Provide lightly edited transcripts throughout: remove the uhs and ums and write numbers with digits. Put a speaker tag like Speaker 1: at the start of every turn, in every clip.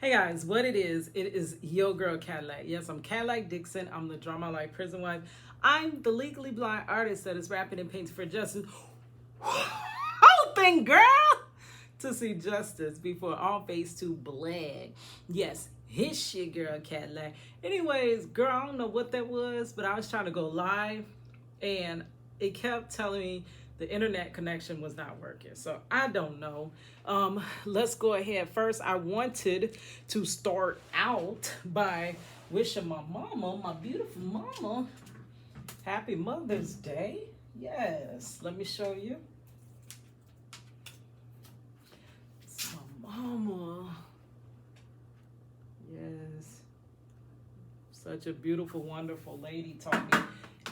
Speaker 1: Hey guys, what it is your girl Cadillac. Yes, I'm Cadillac Dixon. I'm the Drama Life Prison Wife. I'm the legally blind artist that is rapping and painting for justice. Hoping, girl, to see justice before all face to bled. Yes, his shit, girl Cadillac. Anyways, girl, I don't know what that was, but I was trying to go live and it kept telling me the internet connection was not working. So I don't know. Let's go ahead. First, I wanted to start out by wishing my mama, my beautiful mama, happy Mother's Day. Yes, let me show you. It's my mama. Yes. Such a beautiful, wonderful lady. Taught me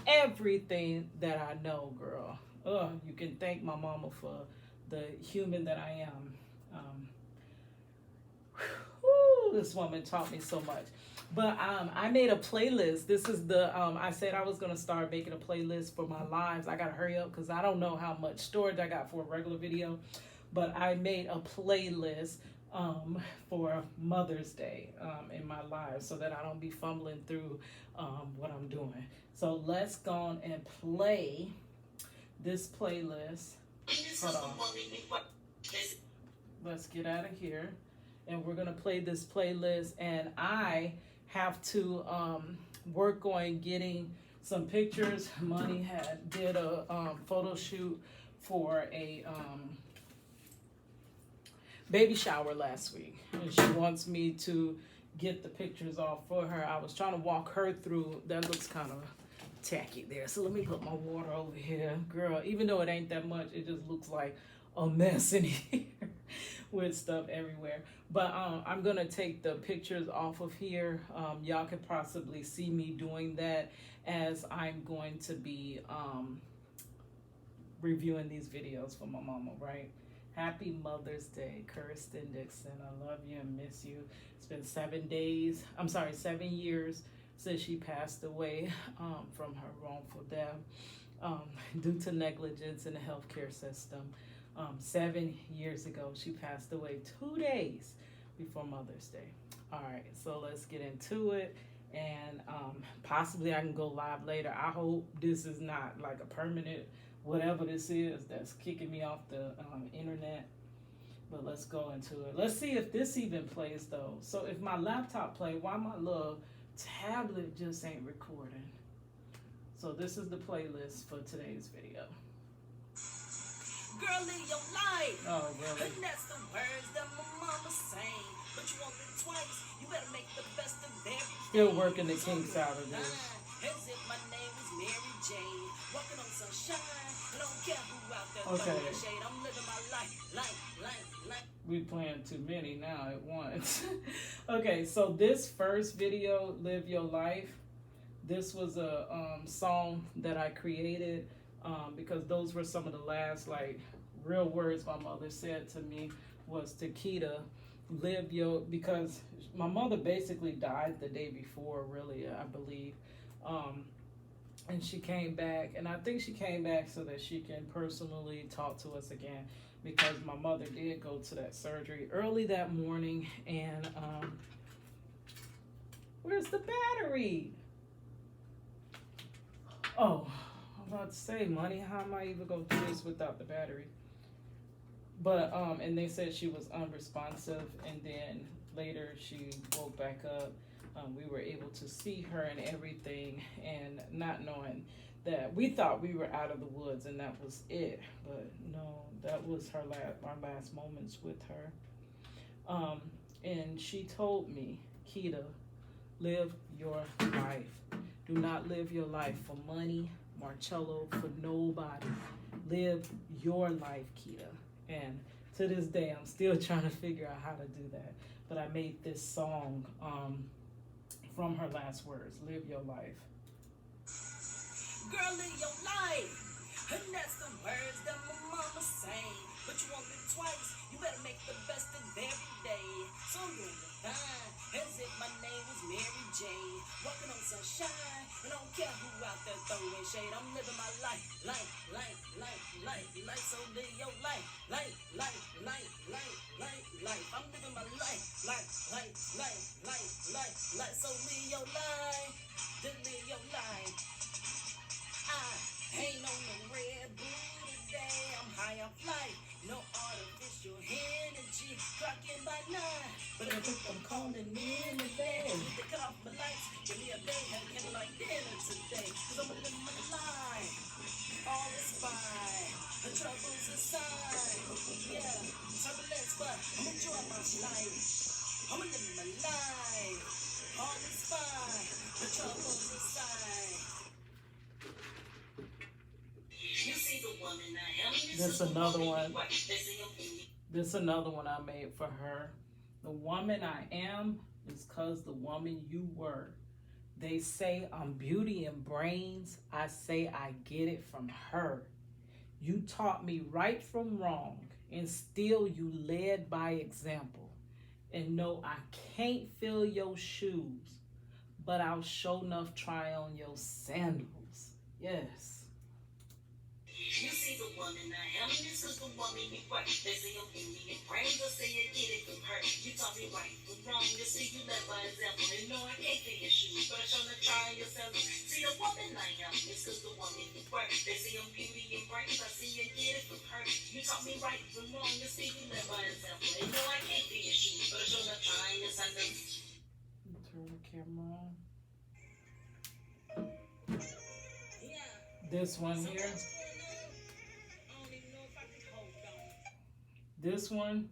Speaker 1: everything that I know, girl. You can thank my mama for the human that I am. This woman taught me so much. But I made a playlist. This is the, I said I was going to start making a playlist for my lives. I got to hurry up because I don't know how much storage I got for a regular video. But I made a playlist for Mother's Day in my life so that I don't be fumbling through what I'm doing. So let's go on and play this playlist. Hold on. Let's get out of here. And we're gonna play this playlist, and I have to work on getting some pictures. Money did a photo shoot for a baby shower last week, and she wants me to get the pictures off for her. I was trying to walk her through. That looks kind of tacky there, so let me put my water over here, girl. Even though it ain't that much, it just looks like a mess in here with stuff everywhere. But I'm gonna take the pictures off of here. Y'all could possibly see me doing that as I'm going to be reviewing these videos for my mama, right? Happy Mother's Day, Kirsten Dixon. I love you and miss you. It's been 7 years since she passed away from her wrongful death due to negligence in the healthcare system. 7 years ago, she passed away 2 days before Mother's Day. All right, so let's get into it. And possibly I can go live later. I hope this is not like a permanent whatever this is that's kicking me off the internet. But let's go into it. Let's see if this even plays though. So if my laptop play, why my little tablet just ain't recording? So this is the playlist for today's video.
Speaker 2: Girl, live your life.
Speaker 1: Oh, really?
Speaker 2: And that's the words that my mama sang. But you won't live twice. You better make the best of every day.
Speaker 1: Still working the kinks out of this.
Speaker 2: As if my name was Mary Jane. Walking on sunshine. I don't care who out there
Speaker 1: Okay.
Speaker 2: throwing shade. I'm living my life.
Speaker 1: We playing too many now at once. Okay, so this first video, Live Your Life, this was a song that I created because those were some of the last like real words my mother said to me was Takeda, because my mother basically died the day before, really, I believe. And she came back, and I think she came back so that she can personally talk to us again, because my mother did go to that surgery early that morning. And where's the battery? Oh, I'm about to say, money, how am I even gonna do this without the battery? But and they said she was unresponsive, and then later she woke back up. We were able to see her and everything, and not knowing that we thought we were out of the woods and that was it, but no, that was our last moments with her. And she told me, Keita, live your life. Do not live your life for money, Marcello, for nobody. Live your life, Keita. And to this day, I'm still trying to figure out how to do that. But I made this song from her last words, live your life.
Speaker 2: Girl, live your life. And that's the words that my mama sang. But you won't live twice. You better make the best of every day. So I'm doing fine. As if my name was Mary Jane. Walking on sunshine. And I don't care who out there throwing shade. I'm living my life. So live your life. I'm living my life. Like, so live your life, just live your life. I ain't on no Red Bull today. I'm high on flight, no artificial energy. Clocking by 9, but I think I'm calling in today. They cut off my lights, give me a day, have a candlelight dinner today. Cause I'ma live my life, all is fine. The trouble's aside, yeah, turbulence, but I'ma enjoy my life. I'ma live my life, all is fine. The trouble's aside. You see the woman I am.
Speaker 1: This another one. This another one I made for her. The woman I am is cause the woman you were. They say I'm beauty and brains. I say I get it from her. You taught me right from wrong, and still you led by example. And no, I can't fill your shoes, but I'll show enough try on your sandals. Yes.
Speaker 2: You see the woman I am, this is the woman you were. They say I'm beauty and brains, I say I get it from her. You taught me right from wrong, you see you led by example. And no, I can't fit your shoes, but I show the try yourself. See the woman I am, this is the woman you were. They say I'm beauty and brains, I see I get it from her. You taught me right from wrong, you see you led by example. And no, I can't fit your shoes, but I show the try yourself.
Speaker 1: Turn the camera on.
Speaker 2: Yeah.
Speaker 1: This one here. This one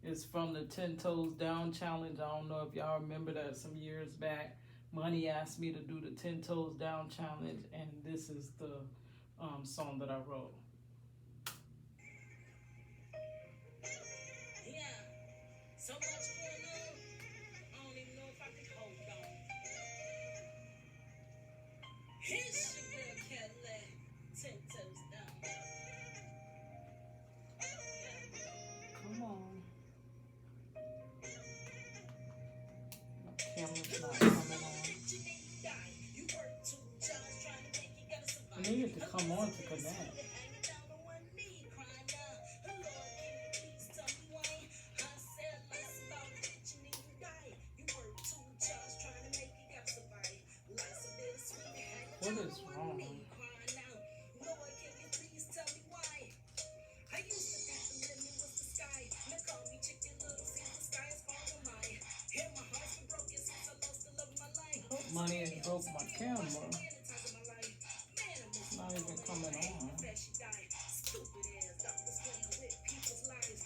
Speaker 1: is from the 10 Toes Down Challenge. I don't know if y'all remember that some years back. Money asked me to do the 10 Toes Down Challenge, and this is the song that I wrote.
Speaker 2: Yeah, so much going on, I don't even know if I can hold on. Here's your girl Cadillac, 10 Toes Down.
Speaker 1: Come on. My camera's not coming on. I need it to come on to connect. What is wrong? Money ain't broke my camera. It's not even coming on.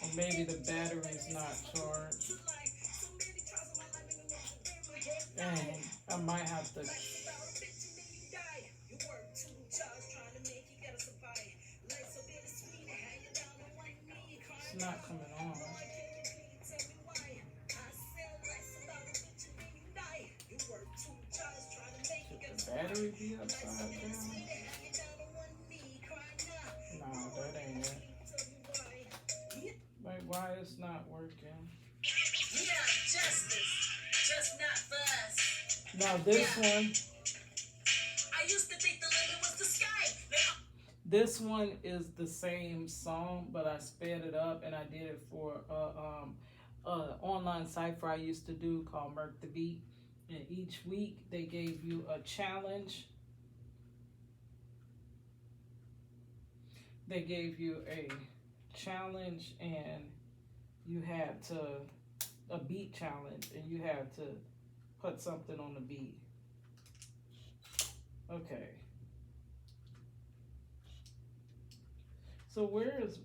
Speaker 1: Or maybe the battery's not charged. Dang, I might have to. It's not coming on. Should the battery be upside down? No, that ain't it. Like, why it's not working?
Speaker 2: Yeah, justice, just not for us.
Speaker 1: Now this one.
Speaker 2: I used to think the limit was the sky.
Speaker 1: This one is the same song, but I sped it up and I did it for a online cipher I used to do called Merc the Beat. And each week they gave you a challenge. They gave you a challenge and you had to, a beat challenge, and you had to put something on the beat. Okay. So where is,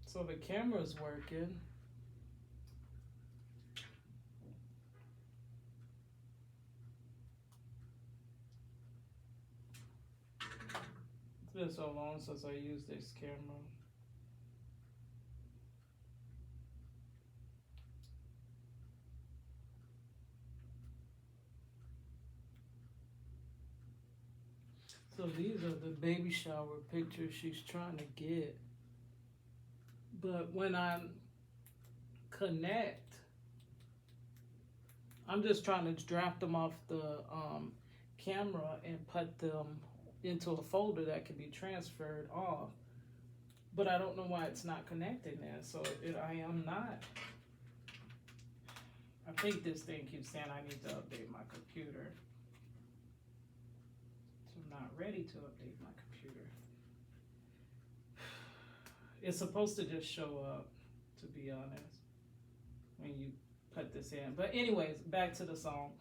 Speaker 1: so the camera's working. It's been so long since I used this camera. So these are the baby shower pictures she's trying to get. But when I connect, I'm just trying to draft them off the camera and put them into a folder that can be transferred off. but I don't know why it's not connecting there. So I am not. I think this thing keeps saying I need to update my computer. So I'm not ready to update my computer. It's supposed to just show up, to be honest, when you put this in. But anyways, back to the song.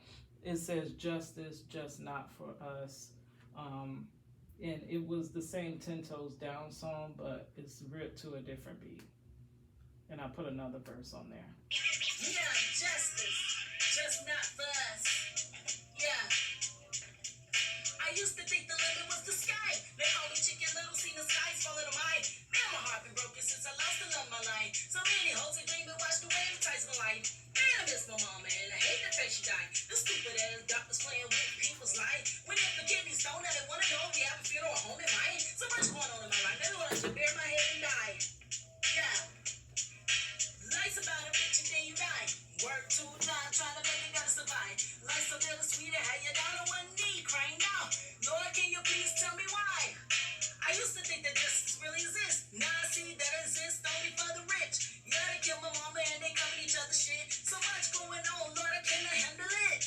Speaker 1: It says justice, just not for us. And it was the same 10 Toes Down song, but it's ripped to a different beat. And I put another verse on there.
Speaker 2: Yeah, justice, just not for us. Yeah. I used to think the limit was the sky. They call me Chicken Little, seen the skies falling to mine. Man, my heart been broken since I lost the love of my life. So many hoes and dream and watch the way ties my life. Man, I miss my mama and I hate the face she died. The stupid ass doctors playing with people's life. When they forget me stone, now they wanna know if we have a funeral home in mine. So much going on in my life, they want to bury my head and die. Yeah. Life's about a bitch and then you die. Work too hard, trying to make it, gotta survive. Life's a little sweeter, how you down on one knee, crying out. Lord, can you please tell me why? I used to think that justice really exists. Now I see that it exists only for the rich. Yeah, they kill my mama and they cover each other's shit. So much going on, Lord, I cannot handle it.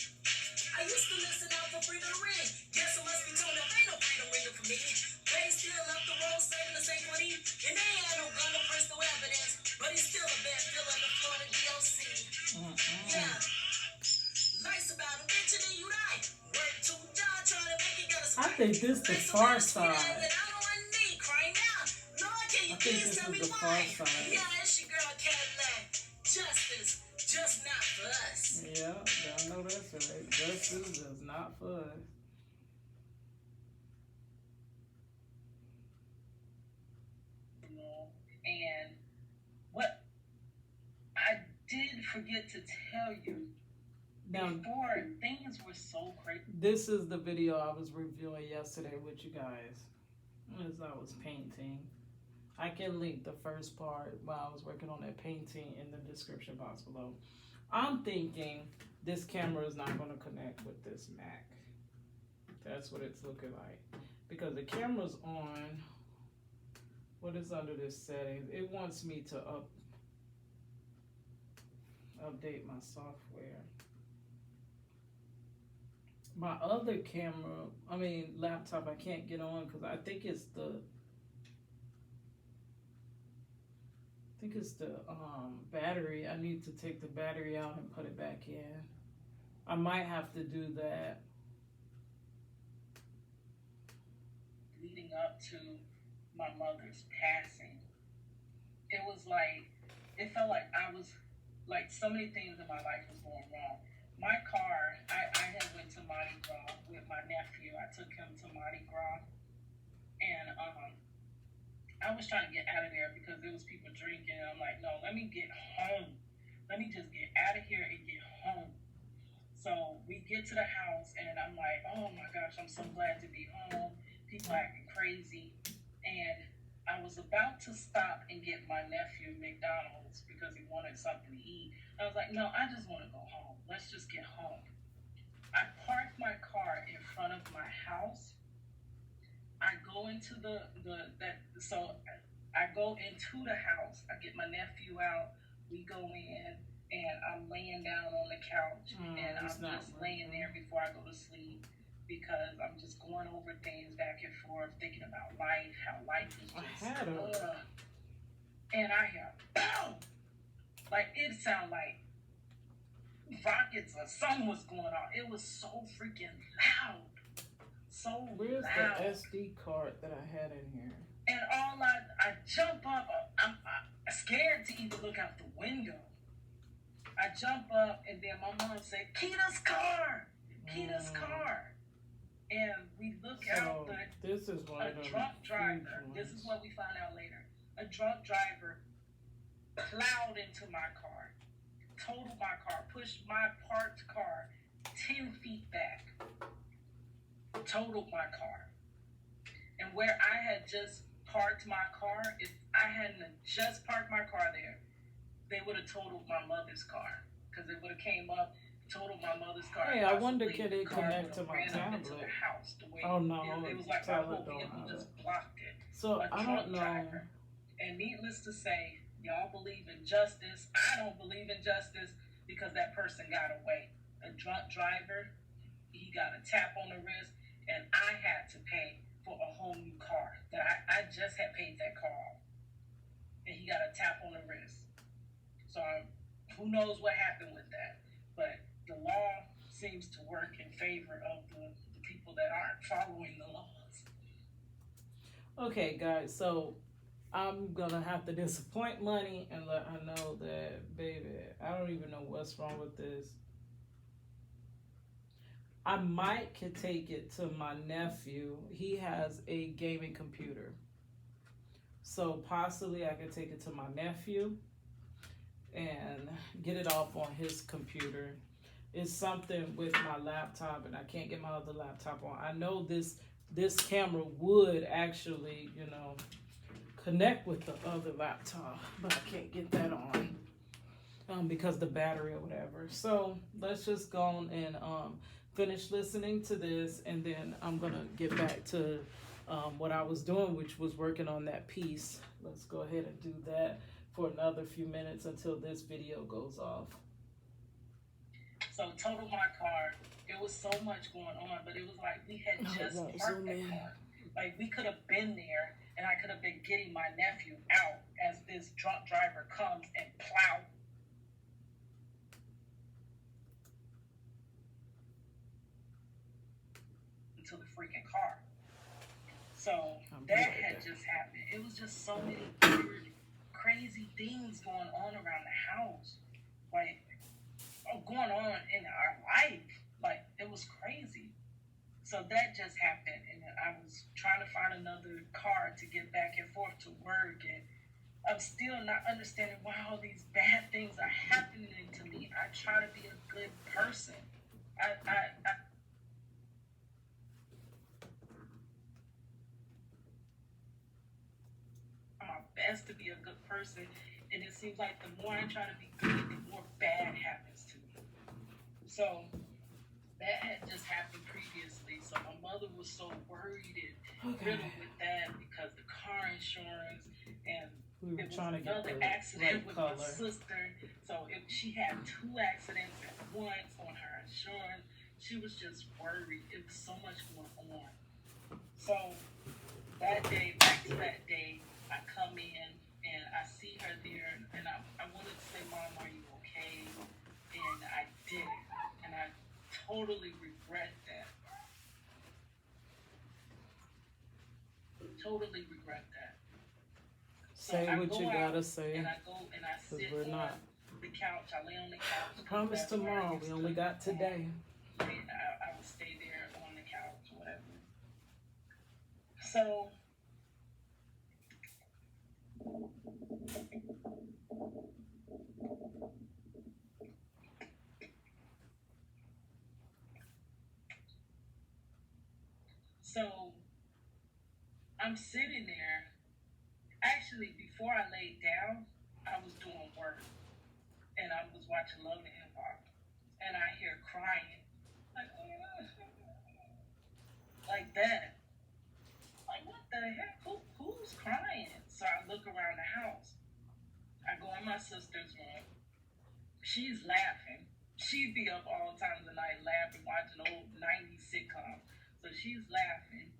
Speaker 2: I used to listen out for freedom to ring. Guess I must be told up, ain't no freedom ringing for me. They still up the road, saving the safety. And they ain't had no gun, no personal evidence. But he's still a bad fill on the floor of the DOC. Yeah. Life's about a bitch and then you die. Work too hard, trying to make it, gotta survive.
Speaker 1: I think this the far side.
Speaker 2: I
Speaker 1: think this is the far side.
Speaker 2: Yeah, it's your girl Cadillac. Justice, just not for us.
Speaker 1: Yeah, y'all know that's right. Justice is not for us.
Speaker 3: And what I did forget to tell you,
Speaker 1: Now,
Speaker 3: before things were so crazy.
Speaker 1: this is the video I was reviewing yesterday with you guys as I was painting. I can link the first part while I was working on that painting in the description box below. I'm thinking this camera is not going to connect with this Mac. That's what it's looking like. Because the camera's on. What is under this settings? It wants me to update my software. My other camera, laptop, I can't get on because I think it's the battery. I need to take the battery out and put it back in. I might have to do that.
Speaker 3: Leading up to my mother's passing, it was like, it felt like I was, like so many things in my life was going wrong. My car, I had went to Mardi Gras with my nephew. I took him to Mardi Gras, and I was trying to get out of there because there was people drinking. And I'm like, no, let me get home. Let me just get out of here and get home. So we get to the house, and I'm like, oh my gosh, I'm so glad to be home. People acting crazy. And I was about to stop and get my nephew McDonald's because he wanted something to eat. I was like, no, I just want to go home. Let's just get home. I parked my car in front of my house. I go into so I go into the house. I get my nephew out. We go in, and I'm laying down on the couch, and I'm just laying there before I go to sleep because I'm just going over things back and forth, thinking about life, how life is just. And I hear, boom! Like it sounded like rockets or something was going on. It was so freaking loud. So
Speaker 1: Where's
Speaker 3: loud.
Speaker 1: the SD card that I had in here?
Speaker 3: And all I jump up. I'm scared to even look out the window. I jump up, and then my mom said, "Kita's car, Kita's car." And we look out.
Speaker 1: This is one of the
Speaker 3: drunk driver. This is what we find out later. A drunk driver plowed into my car, totaled my car, pushed my parked car 10 feet back, totaled my car. And where I had just parked my car, if I hadn't just parked my car there, they would have totaled my mother's car because it would have came up, totaled my mother's car.
Speaker 1: Hey, I wonder can it connect to my tablet?
Speaker 3: House, the way
Speaker 1: oh no,
Speaker 3: it was like my whole vehicle just blocked it.
Speaker 1: So I don't know.
Speaker 3: Driver And needless to say, y'all believe in justice. I don't believe in justice because that person got away. A drunk driver, he got a tap on the wrist, and I had to pay for a whole new car that I just had paid that car off. And he got a tap on the wrist. So who knows what happened with that? But the law seems to work in favor of the people that aren't following the laws.
Speaker 1: Okay, guys, so I'm gonna have to disappoint Money and let her know that, baby, I don't even know what's wrong with this. I might could take it to my nephew. He has a gaming computer. So possibly I could take it to my nephew and get it off on his computer. It's something with my laptop and I can't get my other laptop on. I know this camera would actually, connect with the other laptop, but I can't get that on because the battery or whatever. So let's just go on and finish listening to this, and then I'm gonna get back to what I was doing, which was working on that piece. Let's go ahead and do that for another few minutes until this video goes off.
Speaker 3: So totaled my car. It was so much going on, but it was like we had just parked that car. Like we could have been there, and I could have been getting my nephew out as this drunk driver comes and plow. Into the freaking car. So that had just happened. It was just so many weird, crazy things going on around the house. Like, going on in our life. Like, it was crazy. So that just happened, and I was trying to find another car to get back and forth to work, and I'm still not understanding why all these bad things are happening to me. I try to be a good person. I my best to be a good person, and it seems like the more I try to be good, the more bad happens to me. So that had just happened previously, so my mother was so worried and riddled with that because the car insurance, and
Speaker 1: we were
Speaker 3: it was
Speaker 1: trying to get
Speaker 3: another
Speaker 1: the
Speaker 3: accident
Speaker 1: right
Speaker 3: with
Speaker 1: color.
Speaker 3: my sister. So she had 2 accidents at once on her insurance. She was just worried. It was so much going on. So that day, back to that day, I come in and I see her there, and I wanted to say, Mom, are you okay? And I didn't. And I totally regret that. Totally regret that.
Speaker 1: Say
Speaker 3: so
Speaker 1: what you gotta say.
Speaker 3: And I go and I sit
Speaker 1: we're
Speaker 3: on
Speaker 1: not.
Speaker 3: the couch. I lay on the couch.
Speaker 1: Promise tomorrow. We only got today.
Speaker 3: And I would stay there on the couch, whatever. So I'm sitting there. Actually, before I laid down, I was doing work, and I was watching Love and Hip Hop, and I hear crying, like that. Like, what the heck? Who's crying? So I look around the house. I go in my sister's room. She's laughing. She'd be up all times of the night laughing, watching old 90s sitcoms. So she's laughing.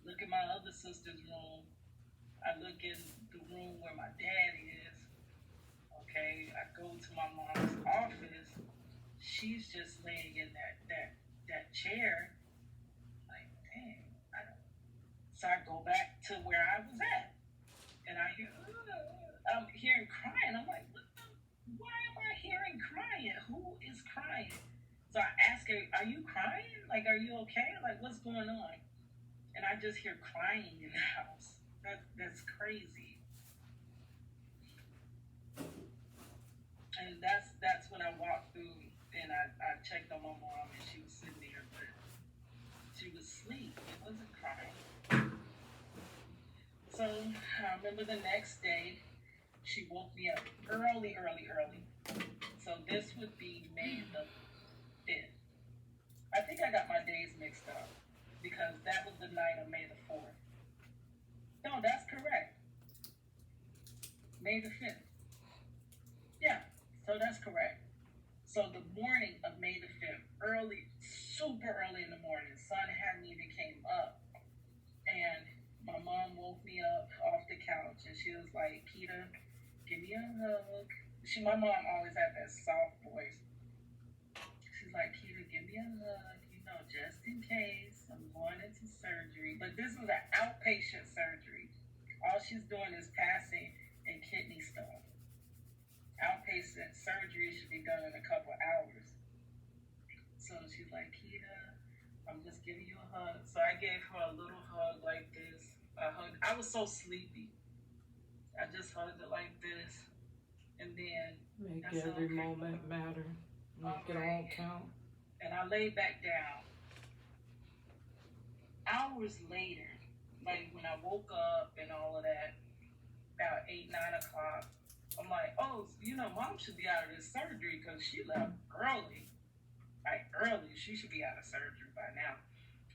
Speaker 3: Look at my other sister's room. I look in the room where my dad is. Okay, I go to my mom's office. She's just laying in that chair. Like, dang, I don't. So I go back to where I was at, and I'm hearing crying. I'm like, why am I hearing crying? Who is crying? So I ask her, are you crying? Like, are you okay? Like, what's going on? And I just hear crying in the house. That's crazy. And that's when I walked through and I checked on my mom, and she was sitting there, but she was asleep. It wasn't crying. So I remember the next day, she woke me up early. So this would be May the 5th. I think I got my days mixed up because that was the night of May the 4th. No, that's correct. May the 5th. Yeah, so that's correct. So the morning of May the 5th, early, super early in the morning, sun hadn't even came up. And my mom woke me up off the couch and she was like, Keita, give me a hug. My mom always had that soft voice. She's like, Keita, give me a hug, just in case I'm going into surgery. But this was an outpatient surgery. All she's doing is passing and kidney stuff. Outpatient surgery should be done in a couple hours. So she's like, Keita, I'm just giving you a hug. So I gave her a little hug like this. I was so sleepy. I just hugged it like this. And then
Speaker 1: make every moment matter. Make it all count.
Speaker 3: And I laid back down. Hours later, like when I woke up and all of that, about 8, 9 o'clock, I'm like, oh, mom should be out of this surgery because she left early. Like early, she should be out of surgery by now.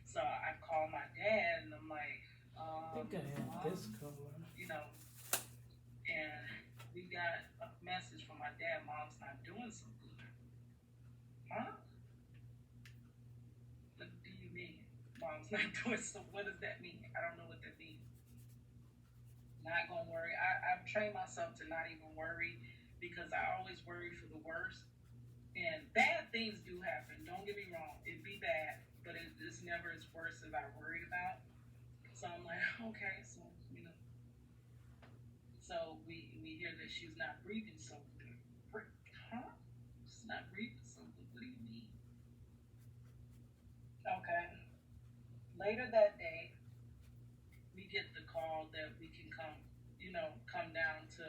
Speaker 3: So I called my dad and I'm like,
Speaker 1: I think I had this color.
Speaker 3: And we got a message from my dad, mom's not doing so good. Huh? What do you mean? Mom's not doing so, what does that mean? I don't know what that means. Not gonna worry. I've trained myself to not even worry because I always worry for the worst. And bad things do happen. Don't get me wrong. It'd be bad, but it's never as worse as I worried about. So I'm like, okay, so So we hear that she's not breathing so good. Huh? She's not breathing so good. What do you mean? Okay. Later that day, we get the call that we can come down to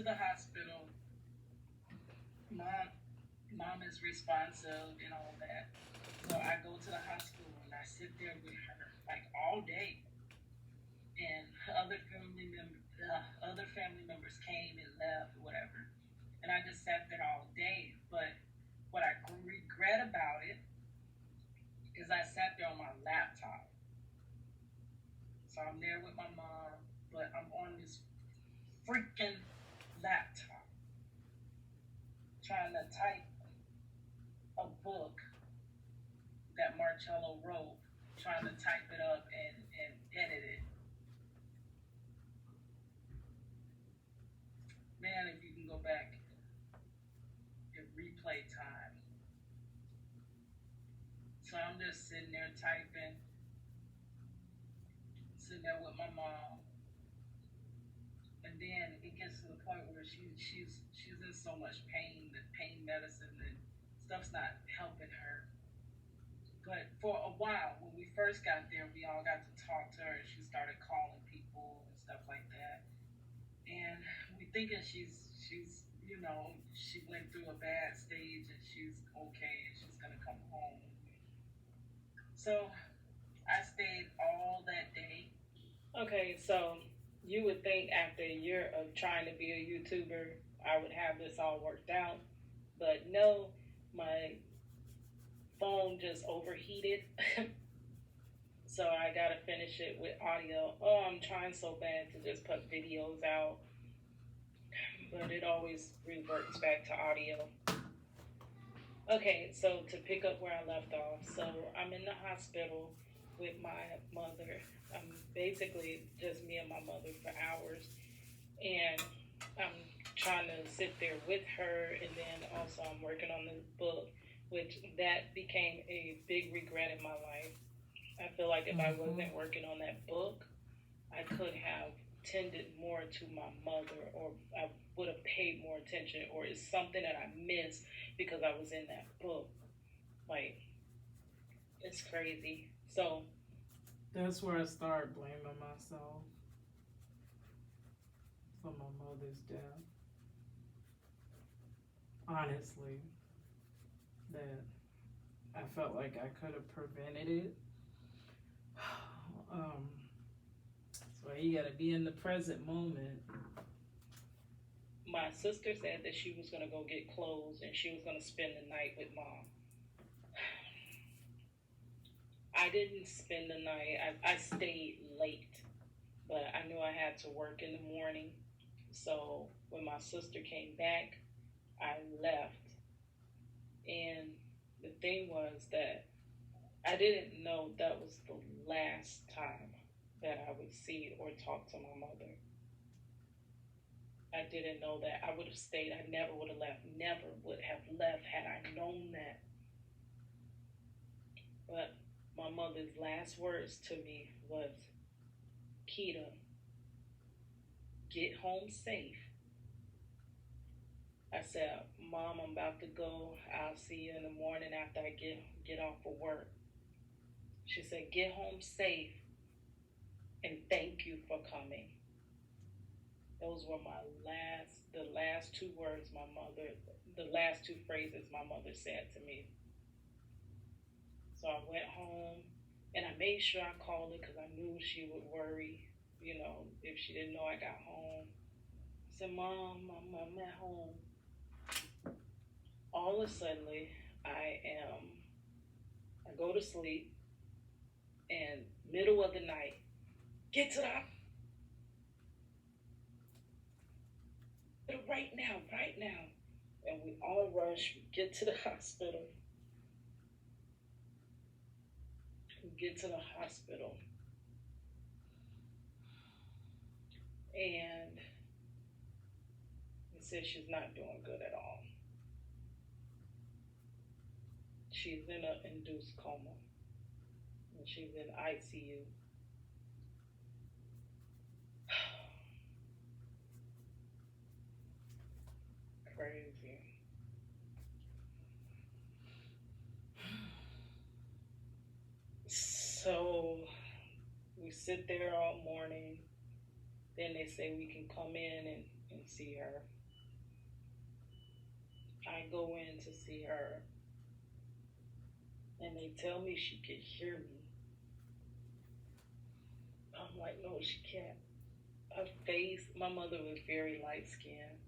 Speaker 3: the hospital. Mom is responsive and all that. So I go to the hospital and I sit there with her like all day. And other family members came and left or whatever. And I just sat there all day. But what I regret about it is I sat there on my laptop. So I'm there with my mom, but I'm on this freaking laptop trying to type a book that Marcello wrote, trying to type it up and edit it. Man, if you can go back and replay time. So I'm just sitting there typing, sitting there with my mom. And then it gets to the point where she's in so much pain, that pain medicine and stuff's not helping her. But for a while, when we first got there, we all got to talk to her and she started calling people and stuff like that. And we thinking she's she went through a bad stage and she's okay and she's gonna come home. So I stayed all that day. Okay, so you would think after a year of trying to be a YouTuber, I would have this all worked out. But no, my phone just overheated. So I gotta finish it with audio. Oh, I'm trying so bad to just put videos out, but it always reverts back to audio. Okay, so to pick up where I left off, so I'm in the hospital with my mother. I'm basically just me and my mother for hours, and I'm trying to sit there with her, and then also I'm working on this book, which that became a big regret in my life. I feel like if I wasn't working on that book, I could have tended more to my mother, or I would have paid more attention, or it's something that I missed because I was in that book. Like, it's crazy. So
Speaker 1: that's where I start blaming myself for my mother's death. Honestly, that I felt like I could have prevented it. So you gotta be in the present moment.
Speaker 3: My sister said that she was gonna go get clothes and she was gonna spend the night with mom. I didn't spend the night. I stayed late, but I knew I had to work in the morning. So when my sister came back, I left. And the thing was that I didn't know that was the last time that I would see or talk to my mother. I didn't know that. I would have stayed. I never would have left. Never would have left had I known that. But my mother's last words to me was, Keita, get home safe. I said, Mom, I'm about to go. I'll see you in the morning after I get off of work. She said, get home safe and thank you for coming. Those were the last two words the last two phrases my mother said to me. So I went home and I made sure I called her because I knew she would worry, if she didn't know I got home. I said, Mom, I'm at home. All of a sudden, I go to sleep, and middle of the night, get to the hospital right now. And we all rush, we get to the hospital. And it says she's not doing good at all. She's in an induced coma, and she's in ICU. Crazy. So we sit there all morning. Then they say we can come in and see her. I go in to see her, and they tell me she can hear me. I'm like, no, she can't. Her face, my mother was very light skinned,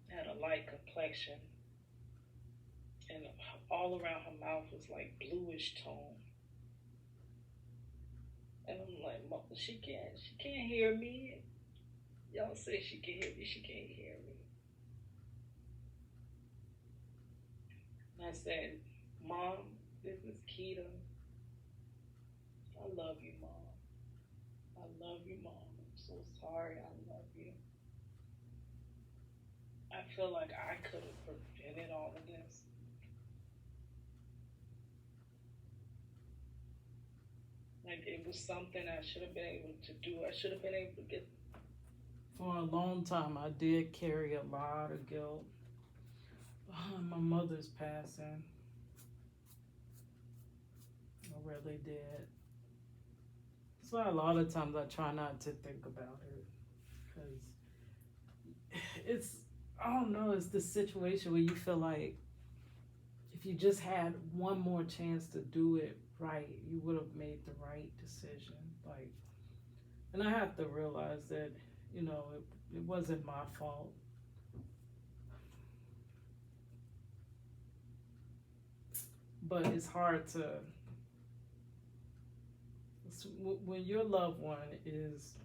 Speaker 3: had a light complexion, and all around her mouth was like bluish tone. And I'm like, Mom, she can't hear me. Y'all say she can hear me, she can't hear me. And I said, Mom, this is Keita. I love you, Mom. I love you, Mom. I'm so sorry. I love you. I feel like I could have prevented all of this. Like it was something I should have been able to do. I should have been able to get.
Speaker 1: For a long time, I did carry a lot of guilt behind my mother's passing. I really did. That's why a lot of times I try not to think about it. Because I don't know, it's the situation where you feel like if you just had one more chance to do it right, you would have made the right decision. And I have to realize that, it wasn't my fault. But it's hard when your loved one is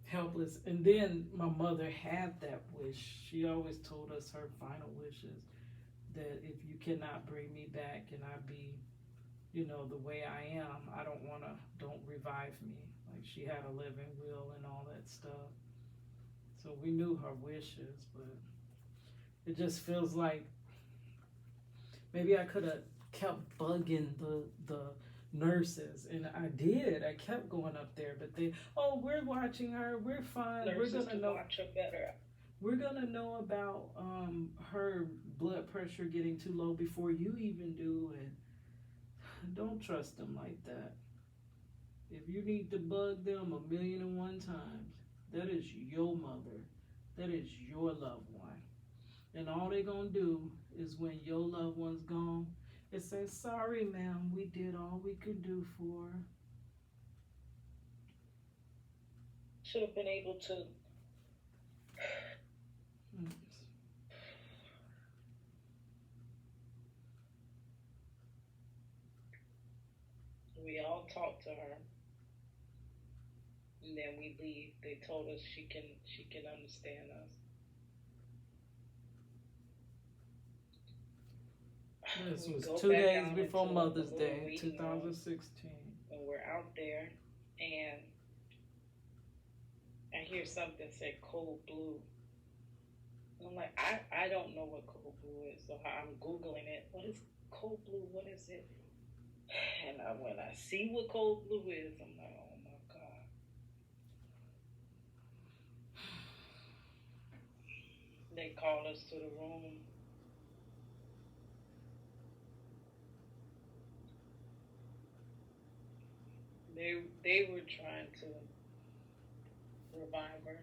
Speaker 1: helpless. And then my mother had that wish. She always told us her final wishes that if you cannot bring me back and I be, the way I am, don't revive me. Like she had a living will and all that stuff. So we knew her wishes, but it just feels like maybe I could have kept bugging the nurses, and I did. I kept going up there, but we're watching her. We're fine.
Speaker 3: Nurses
Speaker 1: we're gonna
Speaker 3: watch her better.
Speaker 1: We're gonna know about her blood pressure getting too low before you even do, and don't trust them like that. If you need to bug them 1,000,001 times, that is your mother. That is your loved one. And all they're gonna do is when your loved one's gone, it says, sorry, ma'am, we did all we could do for her.
Speaker 3: Should have been able to. We all talked to her. and then we leave. They told us she can understand us.
Speaker 1: This
Speaker 3: We
Speaker 1: was
Speaker 3: go
Speaker 1: 2 days
Speaker 3: down
Speaker 1: before
Speaker 3: into
Speaker 1: Mother's
Speaker 3: the little
Speaker 1: Day,
Speaker 3: meeting room,
Speaker 1: 2016.
Speaker 3: and we're out there, and I hear something say cold blue. And I'm like, I don't know what cold blue is, so I'm Googling it. What is cold blue? What is it? And when I see what cold blue is, I'm like, oh my God. They called us to the room. They were trying to revive her.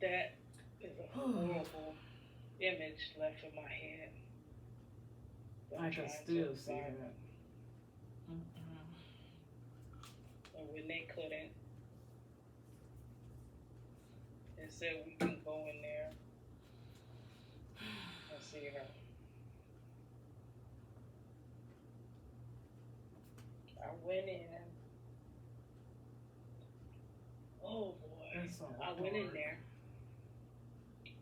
Speaker 3: That is a horrible image left in my head.
Speaker 1: I can still see that.
Speaker 3: And when they couldn't, they said we can go in there and see her. I went in. Oh boy. I went in there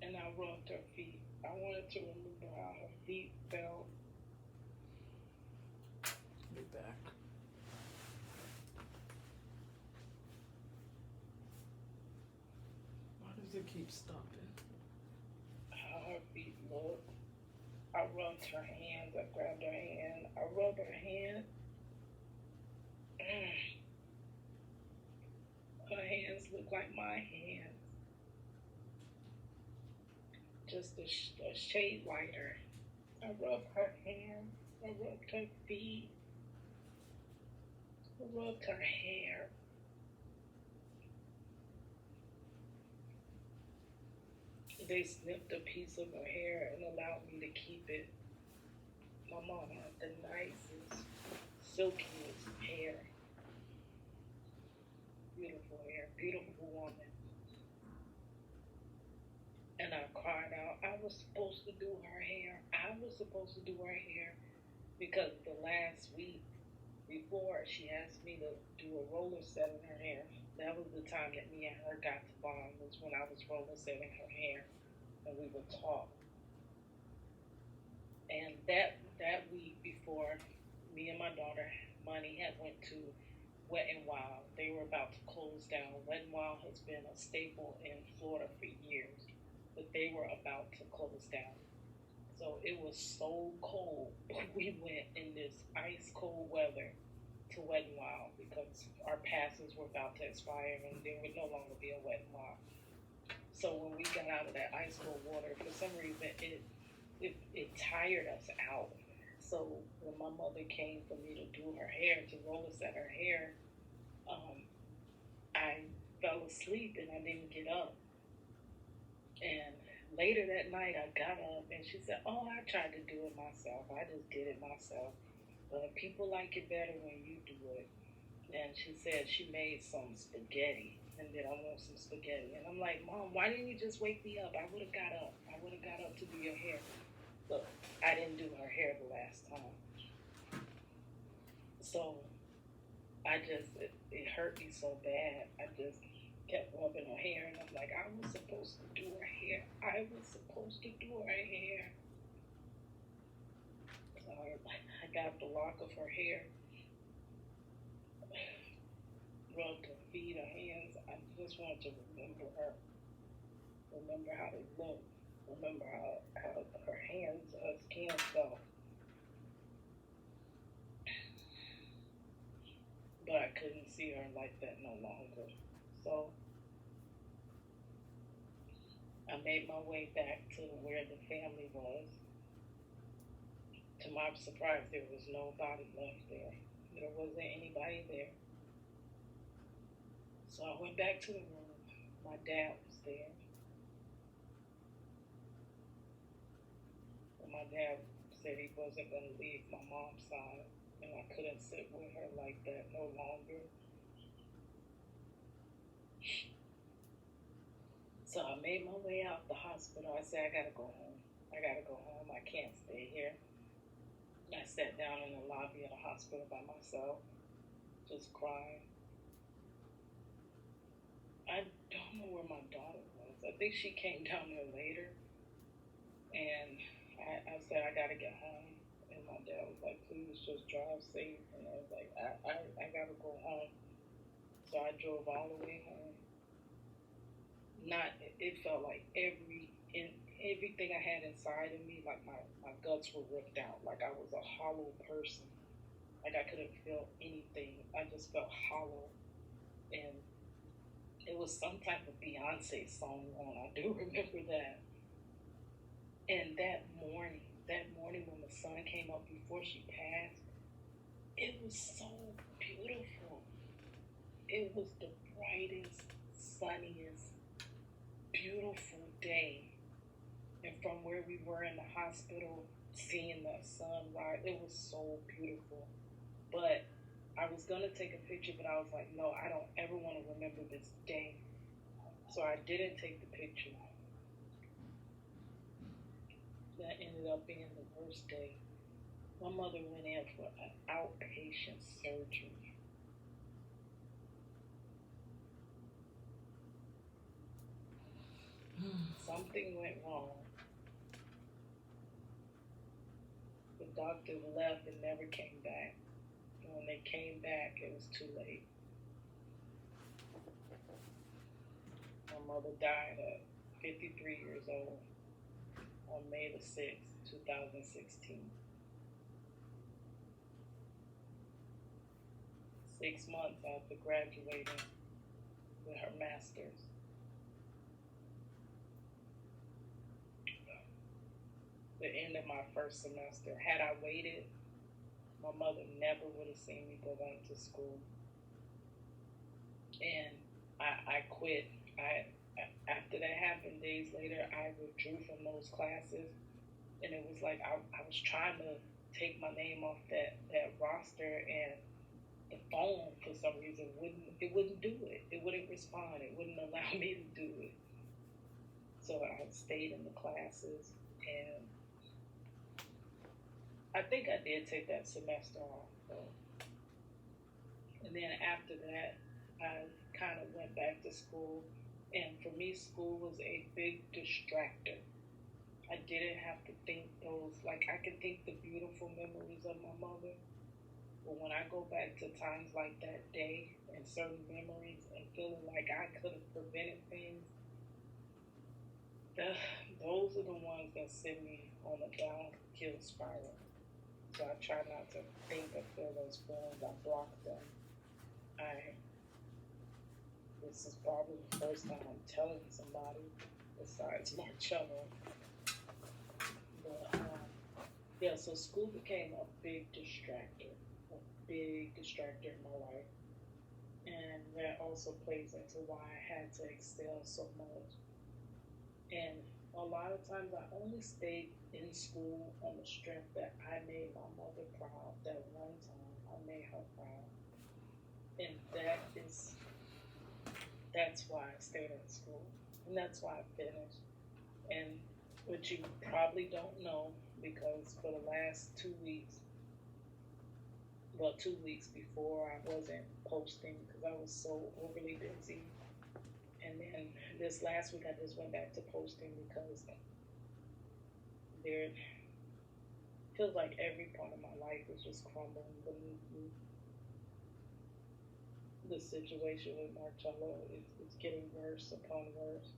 Speaker 3: and I rubbed her feet. I wanted to remember how her feet felt.
Speaker 1: Be back. Why does it keep stopping?
Speaker 3: How her feet looked. I rubbed her hands. I grabbed her hand. I rubbed her hand. Her hands look like my hands. Just a shade lighter. I rubbed her hands. I rubbed her feet. I rubbed her hair. They snipped a piece of her hair and allowed me to keep it. My mom had the nicest, silkiest hair. Beautiful hair, beautiful woman. And I cried out. I was supposed to do her hair. I was supposed to do her hair because the last week before she asked me to do a roller set in her hair. That was the time that me and her got to bond, was when I was roller setting her hair and we would talk. And that week before, me and my daughter Money had went to Wet n Wild. They were about to close down. Wet n Wild has been a staple in Florida for years, but they were about to close down. So it was so cold. We went in this ice cold weather to Wet n Wild because our passes were about to expire and there would no longer be a Wet n Wild. So when we got out of that ice cold water, for some reason it tired us out. So when my mother came for me to do her hair, to roller set her hair, I fell asleep and I didn't get up. And later that night I got up and she said, "Oh, I tried to do it myself. I just did it myself. But people like it better when you do it." And she said she made some spaghetti and then I want some spaghetti. And I'm like, "Mom, why didn't you just wake me up? I would have got up. I would have got up to do your hair." Look, I didn't do her hair the last time. So it hurt me so bad. I just kept rubbing her hair and I'm like, I was supposed to do her hair. I was supposed to do her hair. So I got the lock of her hair, rubbed her feet, her hands. I just wanted to remember her. Remember how they looked. Remember how her hands, her skin felt. But I couldn't see her like that no longer. So I made my way back to where the family was. To my surprise, there was nobody left there. There wasn't anybody there. So I went back to the room. My dad was there. And my dad said he wasn't going to leave my mom's side. And I couldn't sit with her like that no longer. So I made my way out the hospital. I said, I gotta go home. I gotta go home. I can't stay here. I sat down in the lobby of the hospital by myself, just crying.
Speaker 1: where my daughter was. I think she came down there later, and I said I gotta get home, and my dad was like, "Please just drive safe." And I was like, I gotta go home. So I drove all the way home. Not it felt like everything I had inside of me, like my guts were ripped out, like I was a hollow person, like I couldn't feel anything. I just felt hollow, and it was some type of Beyonce song on. I do remember that. And that morning when the sun came up before she passed, it was so beautiful. It was the brightest, sunniest, beautiful day. And from where we were in the hospital, seeing the sunrise, it was so beautiful. But I was gonna take a picture, but I was like, no, I don't ever want to remember this day. So I didn't take the picture. That ended up being the worst day. My mother went in for an outpatient surgery. Something went wrong. The doctors left and never came back. And when they came back, it was too late. My mother died at 53 years old on May the 6th, 2016. 6 months after graduating with her master's. The end of my first semester. Had I waited, my mother never would have seen me go back to school. And I quit. After that happened, days later, I withdrew from those classes, and it was like I was trying to take my name off that roster, and the phone for some reason wouldn't do it. It wouldn't respond. It wouldn't allow me to do it. So I stayed in the classes, and I think I did take that semester off though. And then after that, I kind of went back to school. And for me, school was a big distractor. I didn't have to think those, like, I could think the beautiful memories of my mother. But when I go back to times like that day and certain memories and feeling like I could have prevented things, those are the ones that send me on a downhill spiral. So I try not to think or feel those feelings. I block them. This is probably the first time I'm telling somebody besides Marcello. But yeah, so school became a big distractor in my life. And that also plays into why I had to excel so much. And a lot of times I only stayed in school on the strength that I made my mother proud. That one time I made her proud. And that's why I stayed in school. And that's why I finished. And what you probably don't know, because for the last 2 weeks, 2 weeks before, I wasn't posting because I was so overly busy. And then this last week, I just went back to posting because there feels like every part of my life is just crumbling beneath me. The situation with Marcello is getting worse upon worse.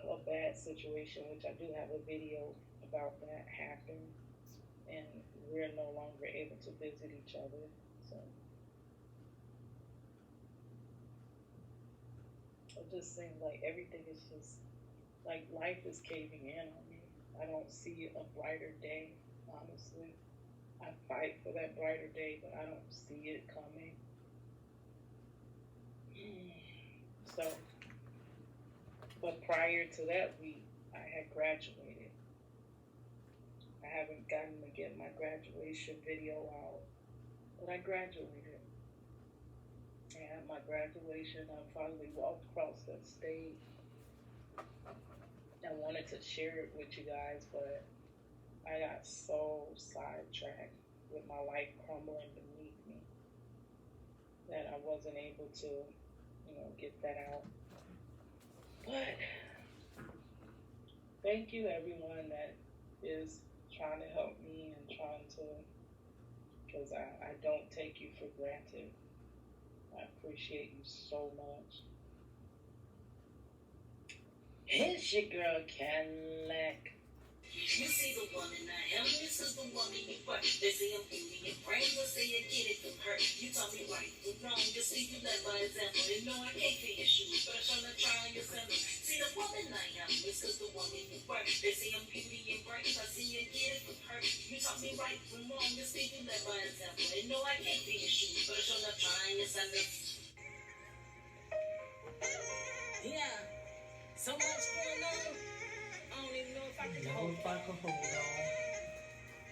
Speaker 1: A bad situation, which I do have a video about that happened, and we're no longer able to visit each other. So it just seems like everything is just like life is caving in on me. I don't see a brighter day, honestly. I fight for that brighter day, but I don't see it coming. So, but prior to that week, I had graduated. I haven't gotten to get my graduation video out, but I graduated. And my graduation, I finally walked across the stage. I wanted to share it with you guys, but I got so sidetracked with my life crumbling beneath me that I wasn't able to, get that out. But thank you, everyone that is trying to help me and trying to, because I don't take you for granted. I appreciate you so much. It's your girl, Cadillac.
Speaker 2: You see the woman I am, this is the woman you were. They say I'm beauty and brains, I say I get it from her. You taught me right and wrong, you see you led by example. And no, I can't be your shoes, but I show not trying your sandals. See the woman I am, this is the woman you were. They say I'm beauty and brains, I see you get it from her. You taught me right from wrong, you see you led by example. And no, I can't be your shoes, but I show not trying your sandals. Yeah, so much going on. I don't even know if I can hold
Speaker 1: If I can hold on.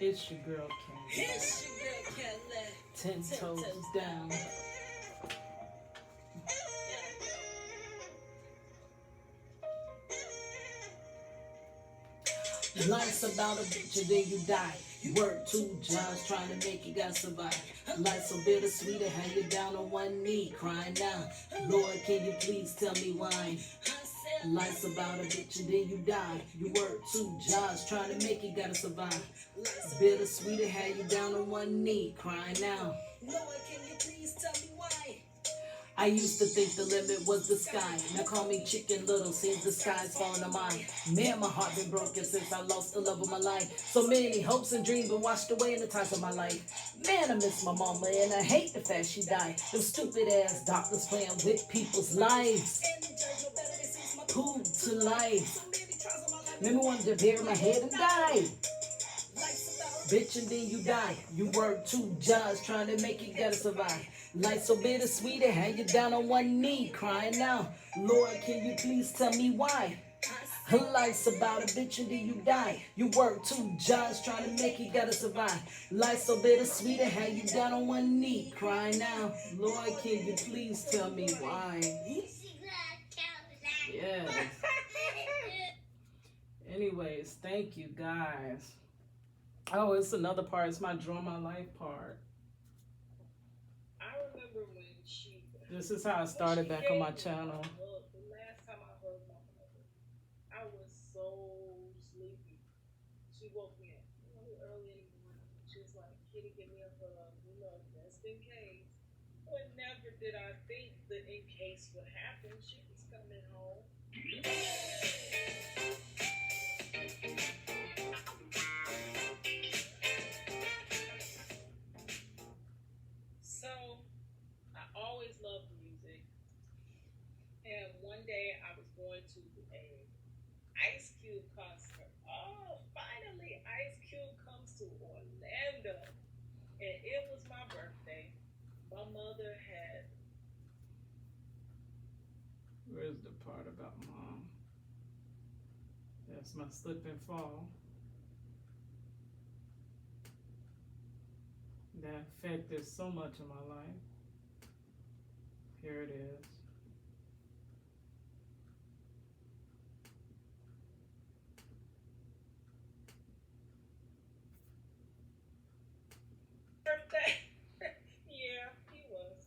Speaker 1: It's your girl, Cadillac.
Speaker 2: It's your girl, Cadillac.
Speaker 1: 10 toes down. Life's about a bitch and then you die. You work 2 jobs trying to make you gotta survive. Life's so bittersweet to have you down on one knee crying now. Lord, can you please tell me why? Life's about a bitch and then you die. You work 2 jobs trying to make you gotta survive. Bittersweet to have you down on one knee crying now.
Speaker 2: Lord, can you please tell me why?
Speaker 1: I used to think the limit was the sky. Now call me Chicken Little, seems the sky's falling on mine. Man, my heart been broken since I lost the love of my life. So many hopes and dreams been washed away in the times of my life. Man, I miss my mama and I hate the fact she died. Them stupid ass doctors playing with people's lives. Pooh to life. Remember when they buried my head and died? Bitch, and then you die. You work 2 jobs trying to make you gotta survive. Life so bittersweet, it had you down on one knee crying out. Lord, can you please tell me why? Life's about a bitch and then you die. You work 2 jobs trying to make you gotta survive. Life so bittersweet, it had you down on one knee crying out. Lord, can you please tell me why? Yes. Anyways, thank you guys. Oh, it's another part. It's my Draw My Life part.
Speaker 4: I remember when she.
Speaker 1: This is how I started back on my channel.
Speaker 4: The last time I heard my mother, I was so sleepy. She woke me up early in the morning. She was like, "Kitty, give me a hug. You know, just in case." But never did I think that in case what happened, she was coming home. So I always loved music. And one day I was going to a Ice Cube concert. Oh, finally Ice Cube comes to Orlando. And it was my birthday. My mother had.
Speaker 1: Where's the part about mom? That's my slip and fall. That affected so much of my life. Here it is.
Speaker 4: Birthday. Yeah, he was.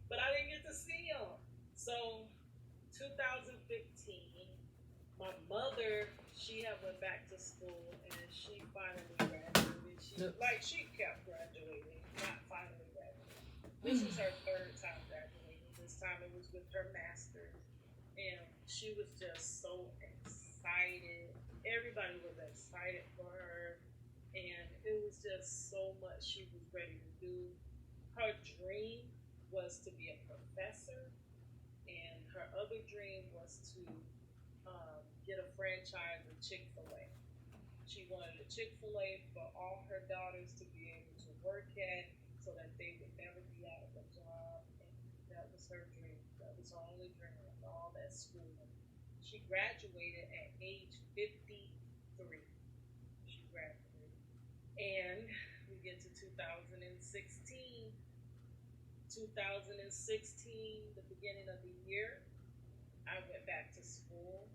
Speaker 4: But I didn't get to see him. So 2015, my mother, she had went back to school and she finally graduated. She kept graduating, not finally graduating. This is her 3rd time graduating. This time it was with her master's. And she was just so excited. Everybody was excited for her. And it was just so much she was ready to do. Her dream was to be a professor, and her other dream was to get a franchise of Chick-fil-A. She wanted a Chick-fil-A for all her daughters to be able to work at so that they would never be out of a job. And that was her dream. That was her only dream of all that schooling. She graduated at age 53. She graduated. And we get to 2016. 2016, the beginning of the year, I went back to school,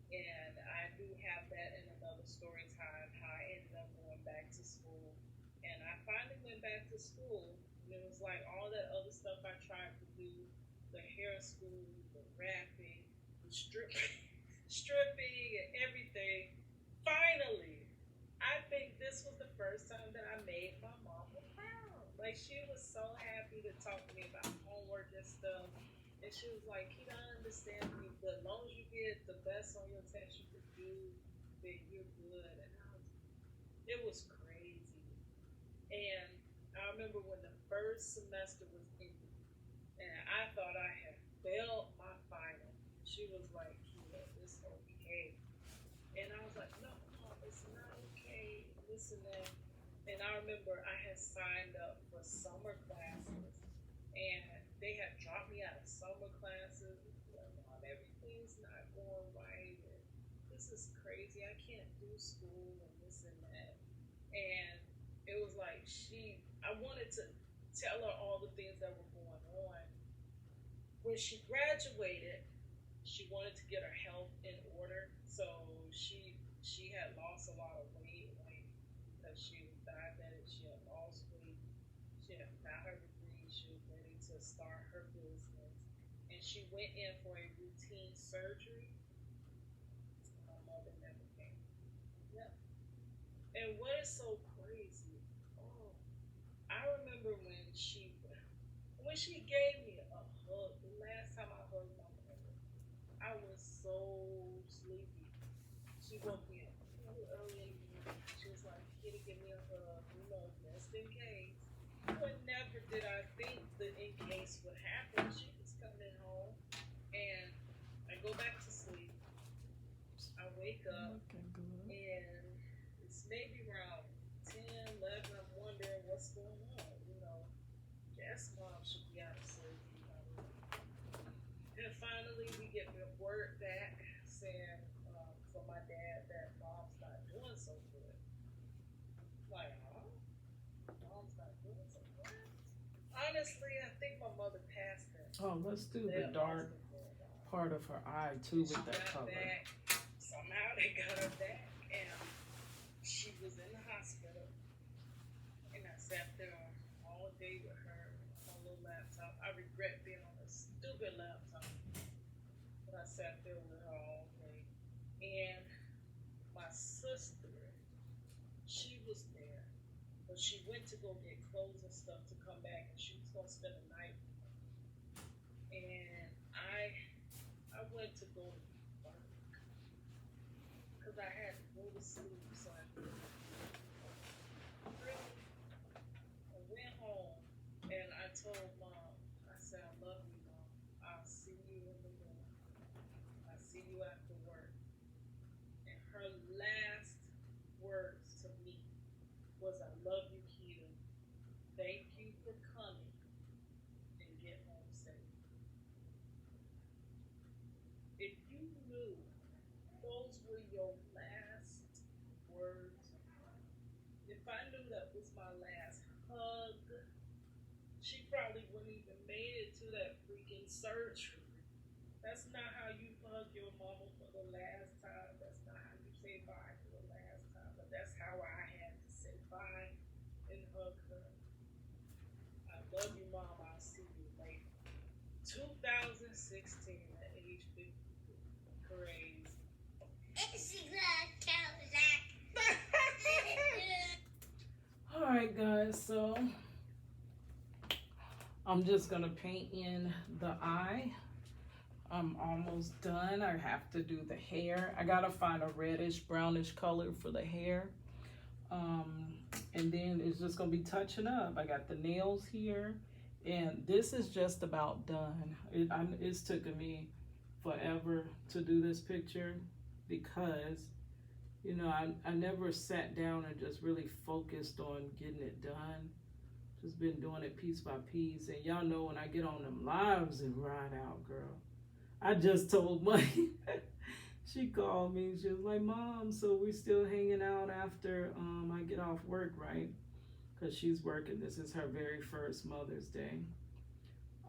Speaker 4: and I do have that in another story time, how I ended up going back to school. And I finally went back to school, and it was like all that other stuff I tried to do, the hair school, the rapping, the stripping and everything. Finally, I think this was the first time that I made my mama proud. Like she was so happy to talk to me about homework and stuff. And she was like, "He don't understand me, but as long as you get the best on your test you could do, then you're good." And it was crazy. And I remember when the first semester was ending, and I thought I had failed my final. She was like, "Kira, it's okay." And I was like, "No, Mom, it's not okay. This and that." And I remember I had signed up for summer classes, and they had dropped me out of summer classes. Like, Mom, everything's not going right, and this is crazy. I can't do school and this and that. And it was like I wanted to tell her all the things that were going on. When she graduated, she wanted to get her health in order, so she had lost a lot of weight, like because she was diabetic. She had lost weight. She had got her degree. She was ready to start her business, and she went in for a routine surgery. My mother never came. Yep. And what is so crazy? Oh, I remember when she gave me a hug. The last time I hugged my mother, I was so sleepy. She woke me up really early in the morning. She was like, "Kitty, give me a hug, just in case." But never did I think that in case what happened. She was coming home, and I go back to sleep. I wake up,
Speaker 1: Looking good.
Speaker 4: and it's maybe around 10, 11. I'm wondering what's going on. Guess Mom should be out of surgery by now. And finally, we get word back saying from my dad that Mom's not doing so good. Like, huh? Mom's not doing so good? Honestly, I think my mother passed her.
Speaker 1: Oh, let's do the
Speaker 4: They
Speaker 1: dark
Speaker 4: lost her for a while.
Speaker 1: part of her eye too
Speaker 4: She
Speaker 1: with that
Speaker 4: got
Speaker 1: color.
Speaker 4: back. Somehow they got her back, and she was in the hospital. And I sat there all day with her on a little laptop. I regret being on a stupid laptop, but I sat there with her all day. And my sister, she was there, but she went to go get clothes and stuff to come back, and she was gonna spend the night. And I went to go to work because I had to go to sleep, so I could really. I went home and I told Mom, I said, "I love you, Mom. I'll see you in the morning. I'll see you after work." And her last words to me was, "I love you, Keita. Thank you for coming, and get home safe." If you knew those were your last words, if I knew that was my last hug, she probably wouldn't even made it to that freaking surgery. That's not how you hug your mama for the last time. That's not how you say bye for the last time. But that's how I had to say bye and hug her. I love you, Mom. I'll see you later. 2016 at age 50. Crazy. All right, guys. So I'm just gonna paint in the eye. I'm almost done. I have to do the hair. I gotta find a reddish, brownish color for the hair. And then it's just gonna be touching up. I got the nails here, and this is just about done. It's taken me forever to do this picture because, I never sat down and just really focused on getting it done. Just been doing it piece by piece, and y'all know when I get on them lives and ride out, girl. I just told Money. She called me. She was like, "Mom, so we're still hanging out after I get off work, right?" Because she's working. This is her very first Mother's Day.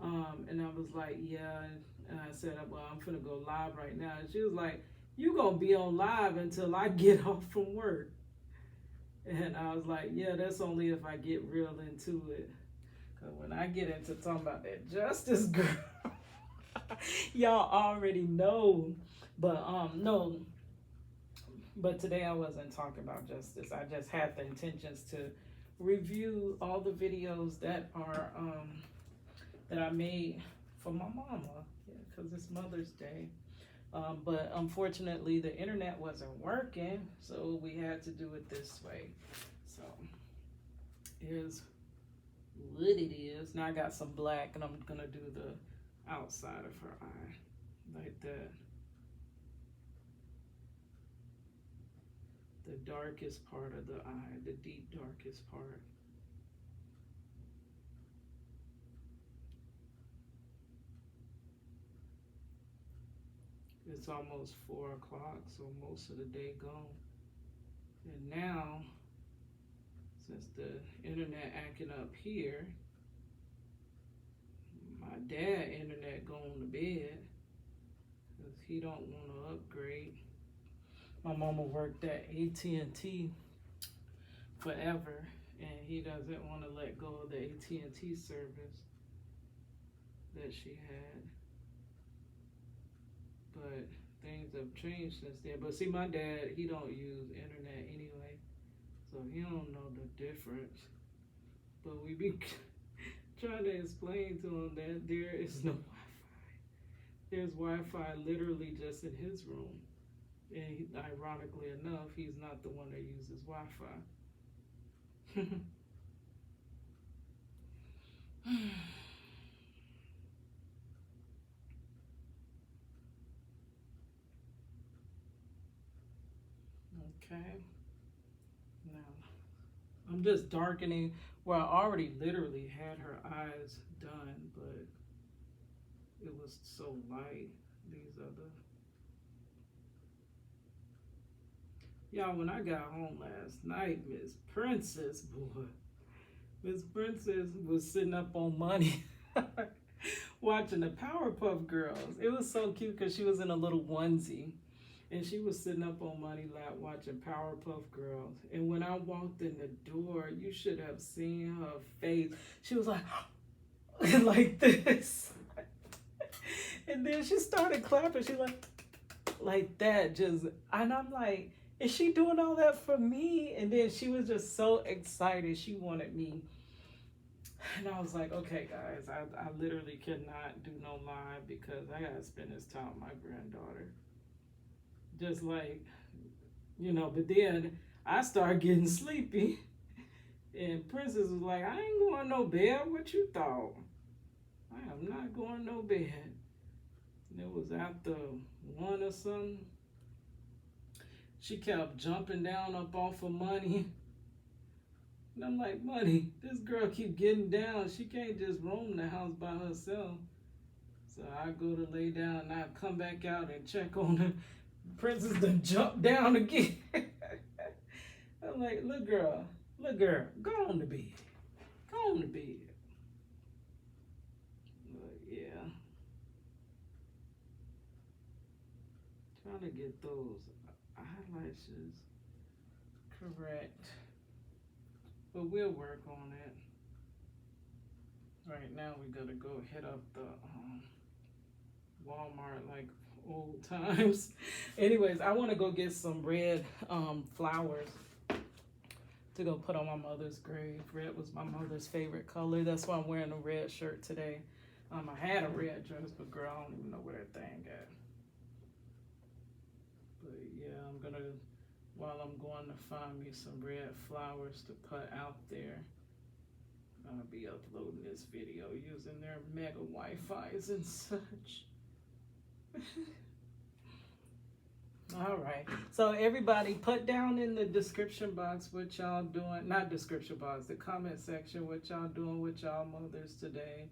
Speaker 4: And I was like, "Yeah." And I said, "Well, I'm finna go live right now." And she was like, "You gonna be on live until I get off from work." And I was like, "Yeah, that's only if I get real into it. Because when I get into talking about that justice, girl,
Speaker 1: Y'all already know. But no. But today I wasn't talking about justice. I just had the intentions to review all the videos that are that I made for my mama, because it's Mother's Day. But unfortunately, the internet wasn't working, so we had to do it this way. So here's what it is. Now I got some black, and I'm gonna do the outside of her eye, like that. The darkest part of the eye, the deep darkest part. It's almost 4 o'clock, so most of the day gone. And now, since the internet acting up here, my dad internet going to bed because he don't want to upgrade. My mama worked at AT&T forever, and he doesn't want to let go of the AT&T service that she had. But things have changed since then. But see, my dad, he don't use internet anyway, so he don't know the difference. But we be trying to explain to him that there is no Wi-Fi. There's Wi-Fi literally just in his room. And he, ironically enough, he's not the one that uses Wi-Fi. Okay. Now, I'm just darkening where I already literally had her eyes done, but it was so light. These are the... Y'all, when I got home last night, Miss Princess, boy, Miss Princess was sitting up on money watching the Powerpuff Girls. It was so cute because she was in a little onesie. And she was sitting up on Money Lap watching Powerpuff Girls. And when I walked in the door, you should have seen her face. She was like, like this. And then she started clapping. She like that. Just, and I'm like, is she doing all that for me? And then she was just so excited. She wanted me. And I was like, okay, guys, I literally cannot do no live because I got to spend this time with my granddaughter. Just like, you know, but then I started getting sleepy. And Princess was like, I ain't going no bed. What you thought? I am not going no bed. And it was after 1 or something. She kept jumping down up off of Money. And I'm like, Money, this girl keep getting down. She can't just roam the house by herself. So I go to lay down and I come back out and check on her. Princess done jumped down again. I'm like, look girl, go on to bed. Go on to bed. But yeah. Trying to get those eyelashes correct. But we'll work on it. Right now we gotta go hit up the Walmart like old times. Anyways, I want to go get some red flowers to go put on my mother's grave. Red was my mother's favorite color. That's why I'm wearing a red shirt today. I had a red dress, but girl, I don't even know where that thing at. But yeah, I'm gonna, while I'm going to find me some red flowers to put out there, I'm gonna be uploading this video using their mega Wi-Fi's and such. All right, so everybody put down in the description box what y'all doing, not description box, the comment section, what y'all doing with y'all mothers today,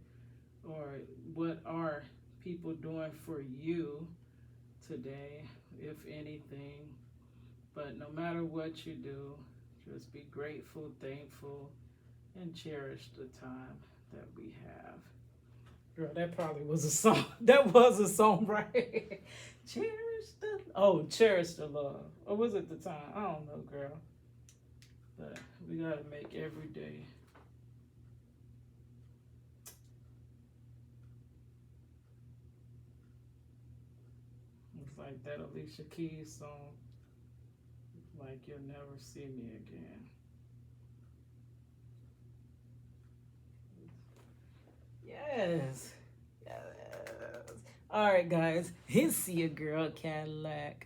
Speaker 1: or what are people doing for you today, if anything. But no matter what you do, just be grateful, thankful, and cherish the time that we have. Girl, that probably was a song. That was a song, right? Cherish the love. Or was it the time? I don't know, girl. But we gotta make every day. It's like that Alicia Keys song. Like you'll never see me again. Yes. Yes. All right, guys. It's your girl Cadillac.